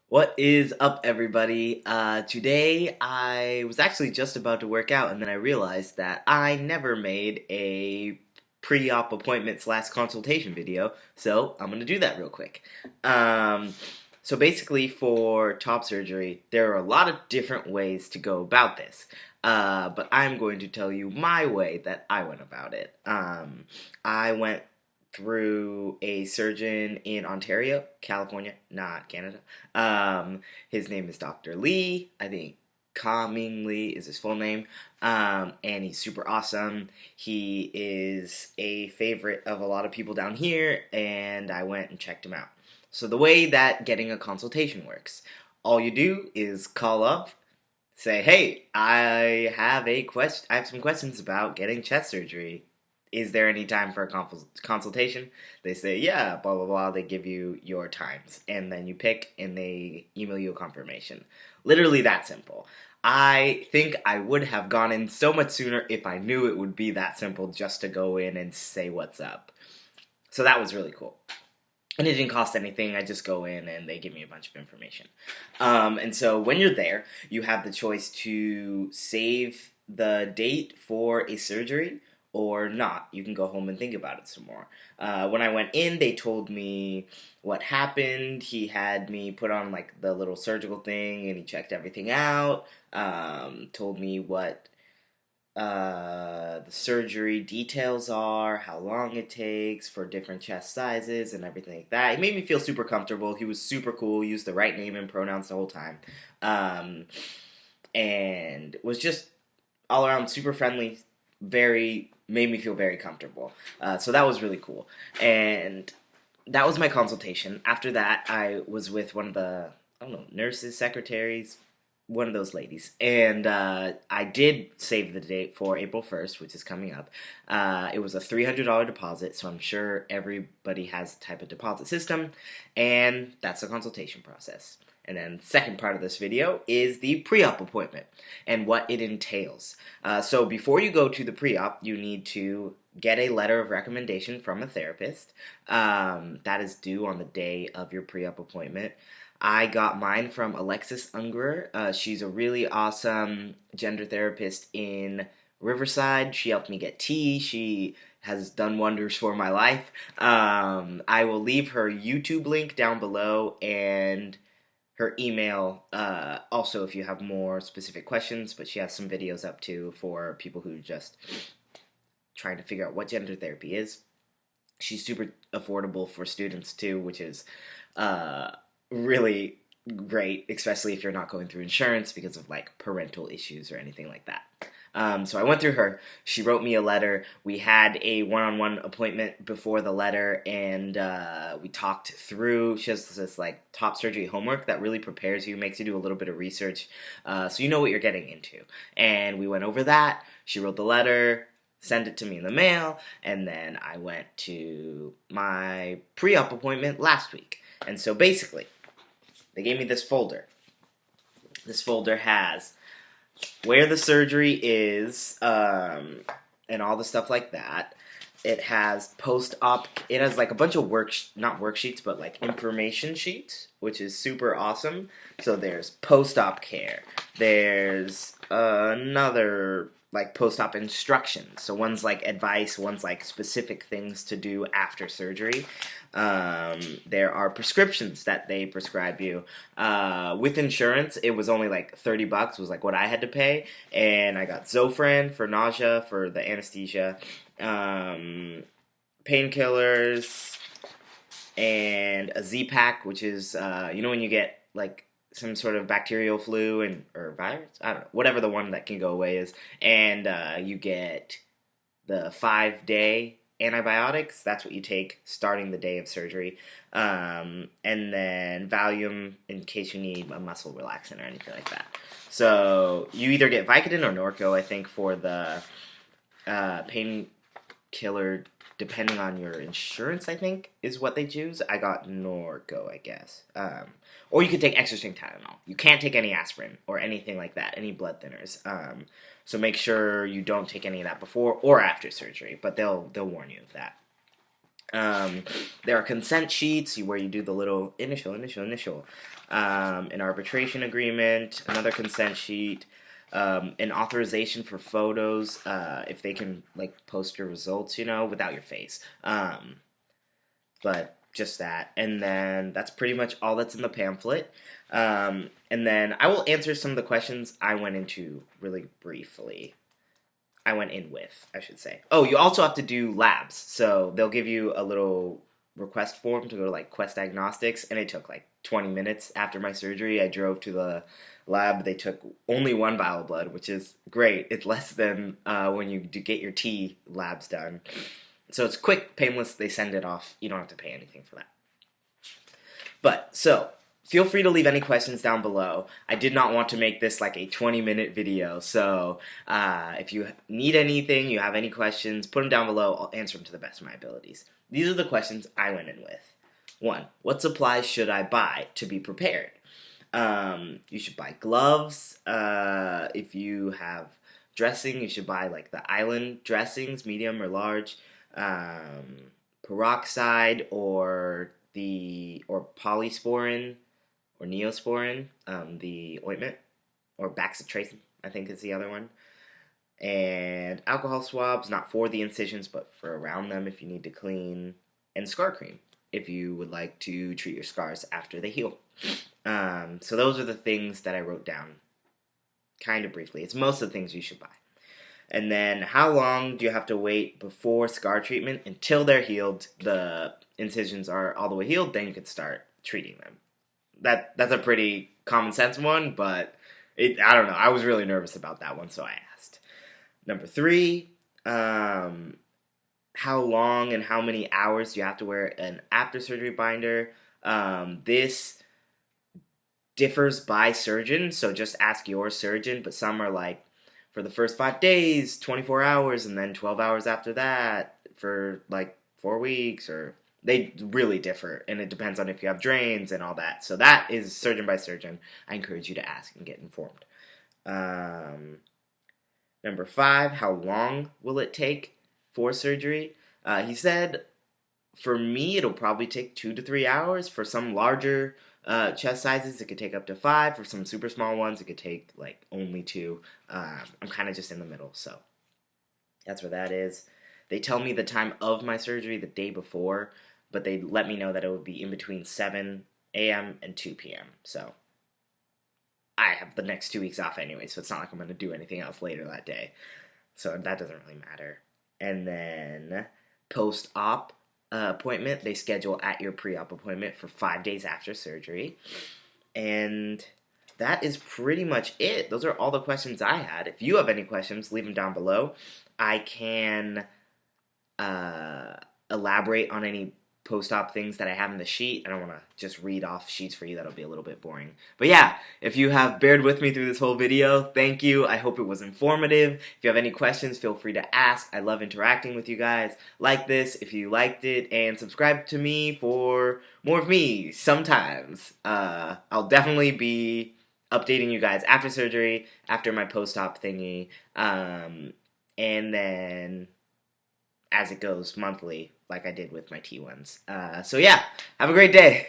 What is up, everybody? Today I was actually just about to work out, and then I realized that I never made a pre-op appointment slash consultation video, so I'm gonna do that real quick. Um, so basically, for top surgery, there are a lot of different ways to go about this, but I'm going to tell you my way that I went about it. I went through a surgeon in Ontario, California, not Canada. His name is Dr. Lee. I think Ka-Ming Lee is his full name. And he's super awesome. He is a favorite of a lot of people down here, and I went and checked him out. So the way that getting a consultation works, all you do is call up, say, "Hey, I have some questions about getting chest surgery. Is there any time for a consultation?" They say, "Yeah, blah, blah, blah." They give you your times, and then you pick, and they email you a confirmation. Literally that simple. I think I would have gone in so much sooner if I knew it would be that simple just to go in and say what's up. So that was really cool. And it didn't cost anything. I just go in and they give me a bunch of information. And so when you're there, you have the choice to save the date for a surgery or not. You can go home and think about it some more. When I went in, they told me what happened. He had me put on like the little surgical thing and he checked everything out. Told me what the surgery details are, how long it takes for different chest sizes, and everything like that. It made me feel super comfortable. He was super cool, used the right name and pronouns the whole time, um, and was just all around super friendly. Made me feel very comfortable. So that was really cool, and that was my consultation. After that, I was with one of the, I don't know, nurses, secretaries, one of those ladies, and I did save the date for April 1st, which is coming up. It was a $300 deposit, so I'm sure everybody has a type of deposit system, and that's the consultation process. And then the second part of this video is the pre-op appointment and what it entails. So before you go to the pre-op, you need to get a letter of recommendation from a therapist. That is due on the day of your pre-op appointment. I got mine from Alexis Unger. She's a really awesome gender therapist in Riverside. She helped me get tea. She has done wonders for my life. I will leave her YouTube link down below and her email also if you have more specific questions, but she has some videos up too for people who are just trying to figure out what gender therapy is. She's super affordable for students too, which is really great, especially if you're not going through insurance because of like parental issues or anything like that. So I went through her. She wrote me a letter. We had a one-on-one appointment before the letter, and we talked through. She has this like top surgery homework that really prepares you, makes you do a little bit of research, so you know what you're getting into. And we went over that. She wrote the letter, sent it to me in the mail, and then I went to my pre-op appointment last week. And so basically, they gave me this folder. This folder has where the surgery is, and all the stuff like that. It has post-op. It has like a bunch of not worksheets, but like information sheets, which is super awesome. So there's post-op care. There's another like post-op instructions. So one's like advice, one's like specific things to do after surgery. There are prescriptions that they prescribe you. With insurance, it was only like $30 was like what I had to pay, and I got Zofran for nausea for the anesthesia, painkillers, and a Z-Pack, which is when you get like some sort of bacterial flu or virus, I don't know, whatever the one that can go away is, and you get the 5-day antibiotics. That's what you take starting the day of surgery, and then Valium in case you need a muscle relaxant or anything like that. So you either get Vicodin or Norco, I think, for the painkiller, depending on your insurance, I think, is what they choose. I got Norco, I guess. Or you could take extra strength Tylenol. You can't take any aspirin or anything like that, any blood thinners. So make sure you don't take any of that before or after surgery, but they'll warn you of that. There are consent sheets where you do the little initial, an arbitration agreement, another consent sheet, an authorization for photos, if they can like post your results, without your face. But just that, and then that's pretty much all that's in the pamphlet. And then I will answer some of the questions I went into really briefly. I should say. Oh, you also have to do labs. So they'll give you a little request form to go to like Quest Diagnostics, and it took like 20 minutes after my surgery. I drove to the lab. They took only one vial of blood, which is great. It's less than when you do get your T labs done. So it's quick, painless. They send it off. You don't have to pay anything for that. But so feel free to leave any questions down below. I did not want to make this like a 20-minute video, so if you need anything, you have any questions, put them down below. I'll answer them to the best of my abilities. These are the questions I went in with. 1. What supplies should I buy to be prepared? You should buy gloves. If you have dressing, you should buy like the island dressings, medium or large. Peroxide or polysporin or neosporin, the ointment, or bacitracin, I think is the other one. And alcohol swabs, not for the incisions, but for around them if you need to clean. And scar cream, if you would like to treat your scars after they heal. So those are the things that I wrote down kind of briefly. It's most of the things you should buy. And then how long do you have to wait before scar treatment until they're healed, the incisions are all the way healed, then you can start treating them. That's a pretty common sense one, but I don't know. I was really nervous about that one, so I asked. Number 3, how long and how many hours do you have to wear an after surgery binder? This differs by surgeon, so just ask your surgeon, but some are like, for the first 5 days, 24 hours, and then 12 hours after that for like 4 weeks, or they really differ, and it depends on if you have drains and all that. So that is surgeon by surgeon. I encourage you to ask and get informed. Number 5, how long will it take for surgery? He said, for me, it'll probably take 2 to 3 hours. For some larger chest sizes, it could take up to 5. For some super small ones, it could take like only 2. I'm kind of just in the middle, so that's where that is. They tell me the time of my surgery the day before, but they let me know that it would be in between 7 a.m. and 2 p.m. So I have the next 2 weeks off anyway, so it's not like I'm going to do anything else later that day. So that doesn't really matter. And then post-op appointment, they schedule at your pre-op appointment for 5 days after surgery. And that is pretty much it. Those are all the questions I had. If you have any questions, leave them down below. I can elaborate on any post-op things that I have in the sheet. I don't want to just read off sheets for you. That'll be a little bit boring. But yeah, if you have bared with me through this whole video, thank you. I hope it was informative. If you have any questions, feel free to ask. I love interacting with you guys. Like this if you liked it, and subscribe to me for more of me sometimes. I'll definitely be updating you guys after surgery, after my post-op thingy, and then as it goes monthly, like I did with my T1s. So yeah, have a great day.